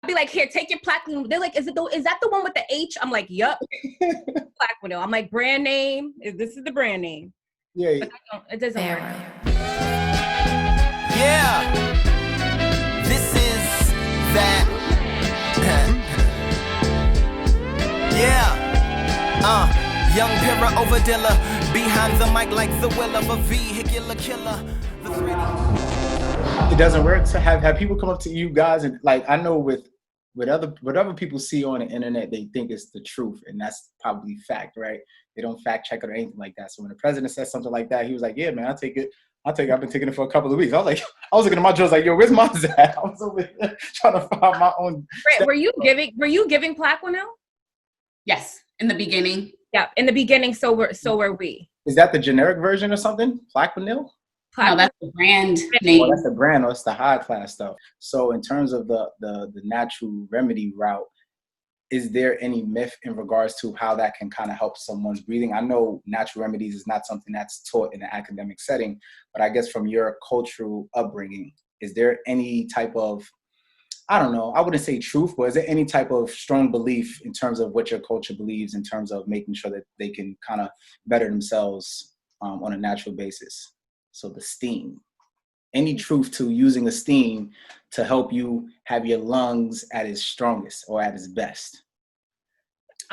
be like, here, take your Plaquenil. They're like, is that the one with the H? I'm like, yup. Plaquenil. I'm like, brand name. This is the brand name. Yeah. But it doesn't work. Yeah. This is that. Yeah. Young Pira Overdilla. Behind the mic like the will of a vehicular killer. It doesn't work to have people come up to you guys and like, I know with whatever people see on the internet, they think it's the truth, and that's probably fact, right? They don't fact check it or anything like that. So when the president says something like that, he was like, yeah, man, I'll take it. I've been taking it for a couple of weeks. I was looking at my drills like, yo, where's mine at? I was over here trying to find my own. Were you giving Plaquenil? Yes, in the beginning. Yeah, in the beginning. So were we. Is that the generic version or something? Plaquenil? No, that's the brand name. Oh, that's the brand. Or it's the high class stuff. So in terms of the natural remedy route, is there any myth in regards to how that can kind of help someone's breathing? I know natural remedies is not something that's taught in an academic setting, but I guess from your cultural upbringing, is there any type of, I don't know, I wouldn't say truth, but is there any type of strong belief in terms of what your culture believes in terms of making sure that they can kind of better themselves on a natural basis? So the steam. Any truth to using a steam to help you have your lungs at its strongest or at its best?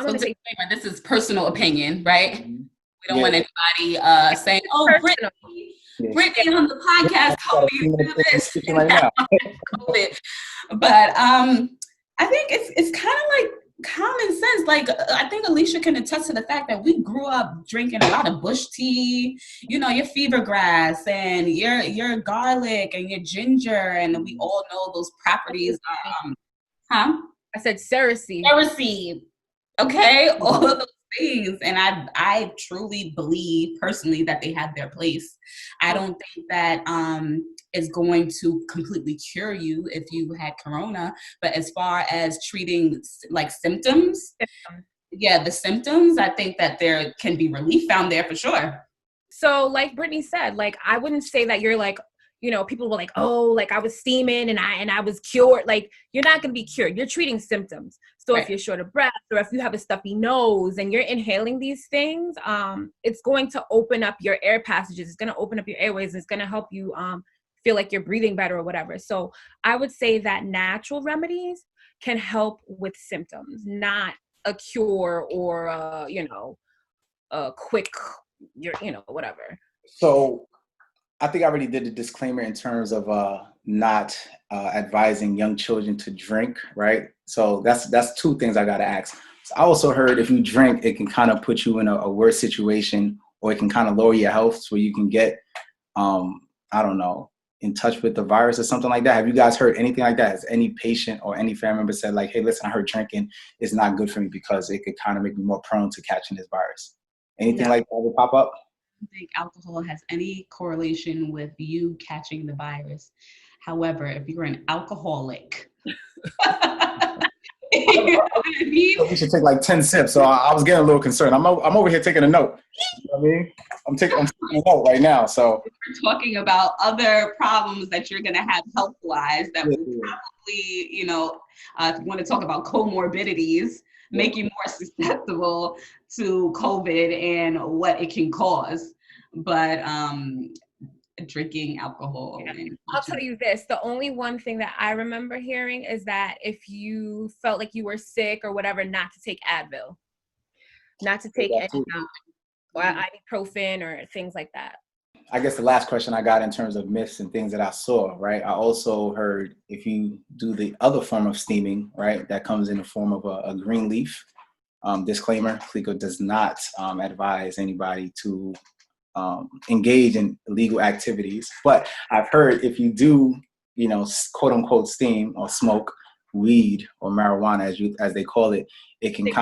So disclaimer, this is personal opinion, right? Mm-hmm. We don't want anybody saying, "Oh, Brittany on the podcast told me to do this." Right now. But I think it's kind of like common sense. Like I think Alicia can attest to the fact that we grew up drinking a lot of bush tea, your fever grass and your garlic and your ginger, and we all know those properties. I said cerasee. Cerasee. Okay, all of those things, and I truly believe personally that they have their place. I don't think that is going to completely cure you if you had corona, but as far as treating like symptoms, the symptoms, I think that there can be relief found there for sure. So like Brittany said, like I wouldn't say that you're like, people were like, oh, like I was steaming and I was cured. Like you're not going to be cured. You're treating symptoms. So right. If you're short of breath or if you have a stuffy nose and you're inhaling these things, it's going to open up your air passages. It's going to open up your airways. It's going to help you feel like you're breathing better or whatever. So I would say that natural remedies can help with symptoms, not a cure or, a quick, whatever. So I think I already did the disclaimer in terms of not advising young children to drink, right? So that's two things I got to ask. So I also heard if you drink, it can kind of put you in a worse situation, or it can kind of lower your health so you can get, I don't know, in touch with the virus or something like that. Have you guys heard anything like that? Has any patient or any family member said like, hey, listen, I heard drinking is not good for me because it could kind of make me more prone to catching this virus? Anything like that will pop up? I don't think alcohol has any correlation with you catching the virus. However, if you're an alcoholic, we should take like 10 sips. So I was getting a little concerned. I'm over here taking a note. You know what I mean? I'm taking a note right now. So we're talking about other problems that you're going to have health-wise that will probably, if you want to talk about comorbidities, make you more susceptible to COVID and what it can cause. But drinking alcohol. I'll tell you this. The only one thing that I remember hearing is that if you felt like you were sick or whatever, not to take Advil. Not to take any or ibuprofen or things like that. I guess the last question I got in terms of myths and things that I saw, right? I also heard if you do the other form of steaming, right, that comes in the form of a green leaf. Disclaimer, CLECO does not advise anybody to engage in illegal activities. But I've heard if you do, quote unquote steam or smoke weed or marijuana, as they call it, it can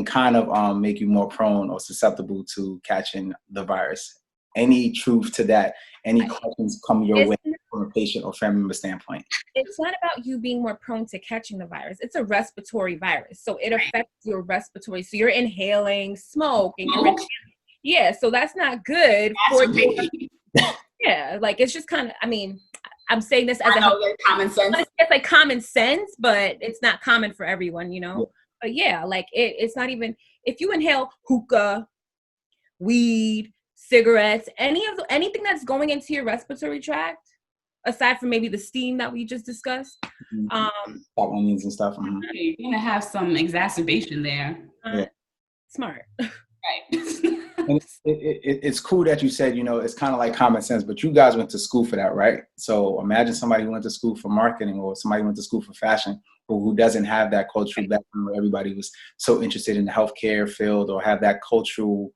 kind of make you more prone or susceptible to catching the virus. Any truth to that? Any questions come your way from a patient or family member standpoint? It's not about you being more prone to catching the virus. It's a respiratory virus. So it affects your respiratory. So you're inhaling smoke and so that's not good for you. Yeah, like it's just kind of, I'm saying this as common sense. It's like common sense, but it's not common for everyone, you know? Yeah. But yeah, like it's not even, if you inhale hookah, weed, cigarettes, anything that's going into your respiratory tract, aside from maybe the steam that we just discussed. Onions and stuff. You're gonna have some exacerbation there. Smart. Right. And it's cool that you said, you know, it's kind of like common sense, but you guys went to school for that, right? So imagine somebody who went to school for marketing, or somebody who went to school for fashion, or who doesn't have that cultural background where everybody was so interested in the healthcare field, or have that cultural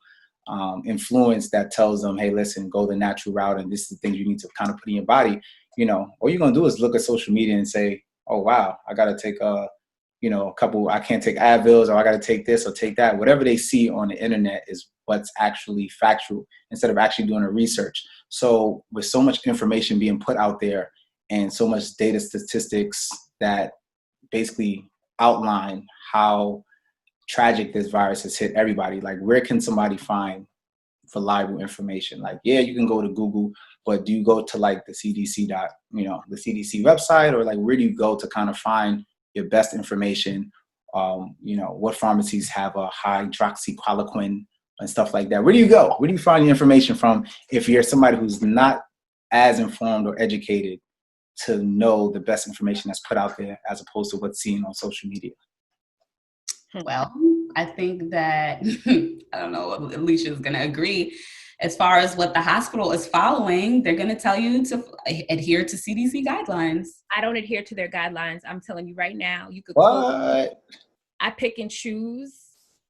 influence that tells them, hey, listen, go the natural route, and this is the thing you need to kind of put in your body. You know, all you're gonna do is look at social media and say, oh wow, I gotta take a couple, I can't take Advils, or I gotta take this or take that. Whatever they see on the internet is what's actually factual, instead of actually doing a research. So with so much information being put out there, and so much data statistics that basically outline how tragic this virus has hit everybody, like where can somebody find reliable information? Like, yeah, you can go to Google, but do you go to like the CDC the CDC website, or like where do you go to kind of find your best information? What pharmacies have a hydroxychloroquine and stuff like that? Where do you go? Where do you find your information from if you're somebody who's not as informed or educated to know the best information that's put out there as opposed to what's seen on social media? Well, I think that, I don't know, Alicia's going to agree. As far as what the hospital is following, they're going to tell you to adhere to CDC guidelines. I don't adhere to their guidelines. I'm telling you right now. You could. What? I pick and choose.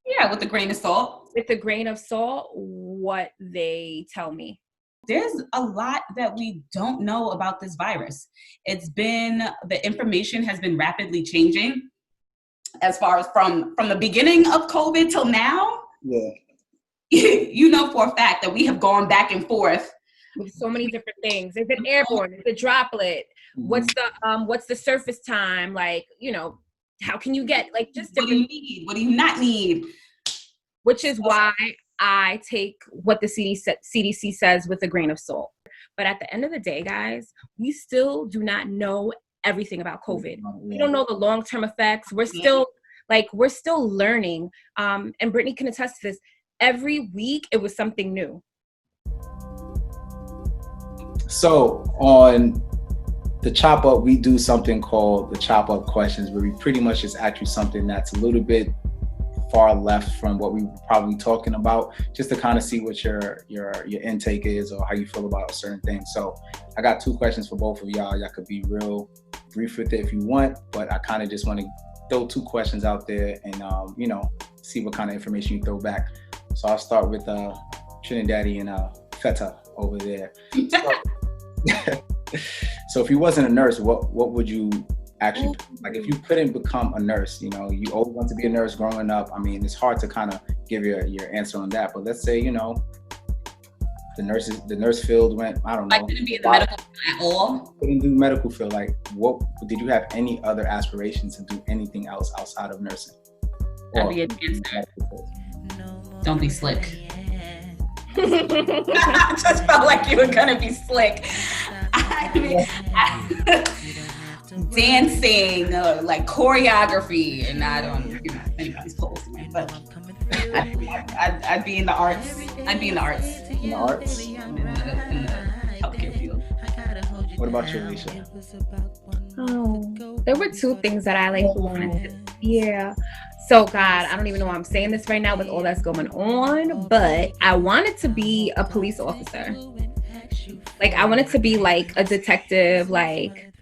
Yeah, with a grain of salt. With a grain of salt, what they tell me. There's a lot that we don't know about this virus. The information has been rapidly changing. As far as from the beginning of COVID till now, yeah, you know for a fact that we have gone back and forth with so many different things. Is it airborne? Is it droplet? Mm-hmm. What's the surface time? Like, how can you get like just different? What do you need? What do you not need? Which is why I take what the CDC says with a grain of salt. But at the end of the day, guys, we still do not know everything about COVID. We don't know the long-term effects. We're still learning. And Brittany can attest to this. Every week it was something new. So on the Chop Up, we do something called the Chop Up questions, where we pretty much just ask you something that's a little bit far left from what we were probably talking about, just to kind of see what your intake is or how you feel about a certain thing. So I got 2 questions for both of y'all. Y'all could be real brief with it if you want, but I kind of just want to throw 2 questions out there and see what kind of information you throw back. So I'll start with Trinidadi and Feta over there. So if you wasn't a nurse, what would you actually, like if you couldn't become a nurse, you always want to be a nurse growing up. I mean, it's hard to kind of give your answer on that, but let's say, the nurse field went, I don't know. Like, didn't be in the medical field at all? Couldn't do medical field. Like, what, did you have any other aspirations to do anything else outside of nursing? I'd be a dancer. Don't be slick. I just felt like you were gonna be slick. Dancing, like choreography, and I don't, anybody's pose, but I'd be in the arts. I'd be in the arts. In the arts? In the healthcare field. What about you, Alicia? Oh, there were 2 things that I wanted. Yeah. So God, I don't even know why I'm saying this right now with all that's going on, but I wanted to be a police officer. Like, I wanted to be like a detective, like,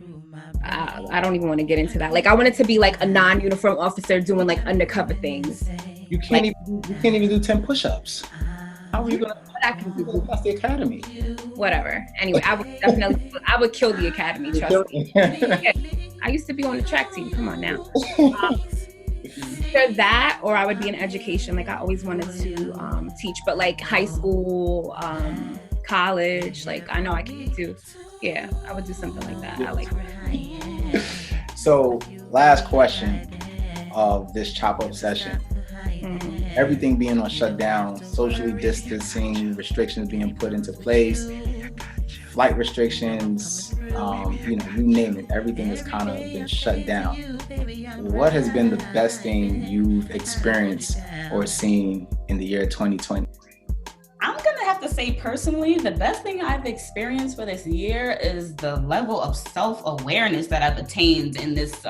I don't even want to get into that. Like, I wanted to be like a non-uniform officer doing like undercover things. You can't even do 10 push-ups. How are you gonna? I can do. That's the academy. Whatever. Anyway, I would kill the academy. Trust me. Yeah. I used to be on the track team. Come on now. Either that, or I would be in education. Like, I always wanted to teach, but like high school, college. Like, I know I can do. Yeah, I would do something like that. I like that. So, last question of this Chop Up session. Mm-hmm. Everything being on shutdown, socially distancing, restrictions being put into place. flight restrictions, you name it, everything has kind of been shut down. What has been the best thing you've experienced or seen in the year 2020? I'm gonna have to say personally, the best thing I've experienced for this year is the level of self-awareness that I've attained in this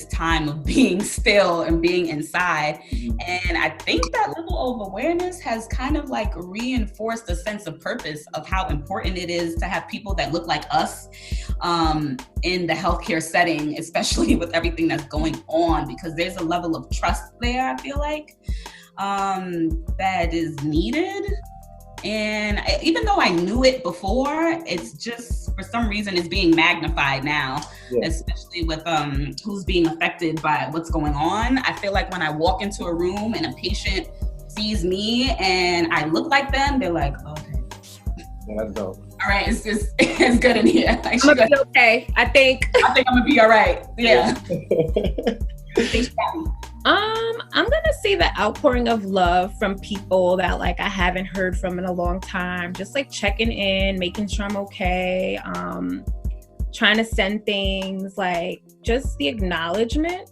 time of being still and being inside. And I think that level of awareness has kind of like reinforced a sense of purpose of how important it is to have people that look like us in the healthcare setting, especially with everything that's going on, because there's a level of trust there, I feel like, that is needed. And even though I knew it before, it's just, for some reason, it's being magnified now, especially with who's being affected by what's going on. I feel like when I walk into a room and a patient sees me and I look like them, they're like, okay. Yeah, that's dope. All right, it's good in here. Like, I'm gonna be okay. I think I'm gonna be all right. Yeah. I'm gonna say the outpouring of love from people that like I haven't heard from in a long time. Just like checking in, making sure I'm okay, trying to send things, like just the acknowledgement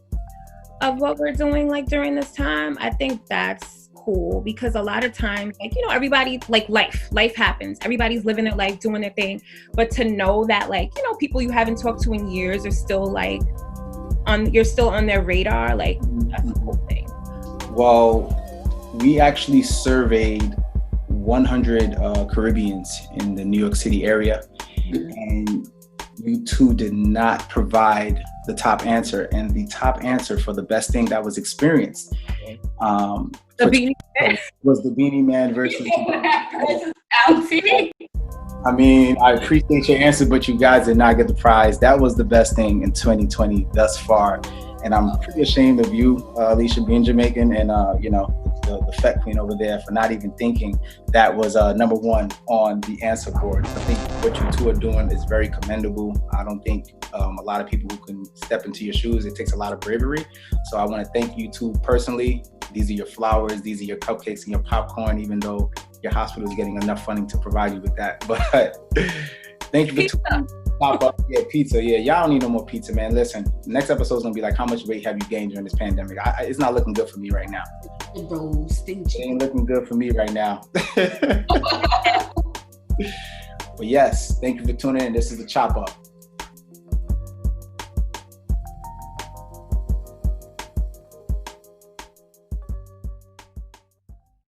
of what we're doing like during this time. I think that's cool, because a lot of times, like, everybody, like life happens. Everybody's living their life, doing their thing. But to know that, like, people you haven't talked to in years are still like you're still on their radar, like, that's a cool thing. Well, we actually surveyed 100 Caribbeans in the New York City area, and you two did not provide the top answer. And the top answer for the best thing that was experienced The Beanie Man was the Beanie Man versus LT. I mean, I appreciate your answer, but you guys did not get the prize. That was the best thing in 2020 thus far. And I'm pretty ashamed of you, Alicia, being Jamaican, and the Fat Queen over there for not even thinking that was number one on the answer board. I think what you two are doing is very commendable. I don't think a lot of people who can step into your shoes. It takes a lot of bravery. So I want to thank you two personally. These are your flowers. These are your cupcakes and your popcorn, even though your hospital is getting enough funding to provide you with that. But thank you for pop up. Yeah, pizza. Yeah, y'all don't need no more pizza, man. Listen, next episode is gonna be like, how much weight have you gained during this pandemic? It's not looking good for me right now. Bro, it ain't looking good for me right now. But yes, thank you for tuning in. This is the Chop Up.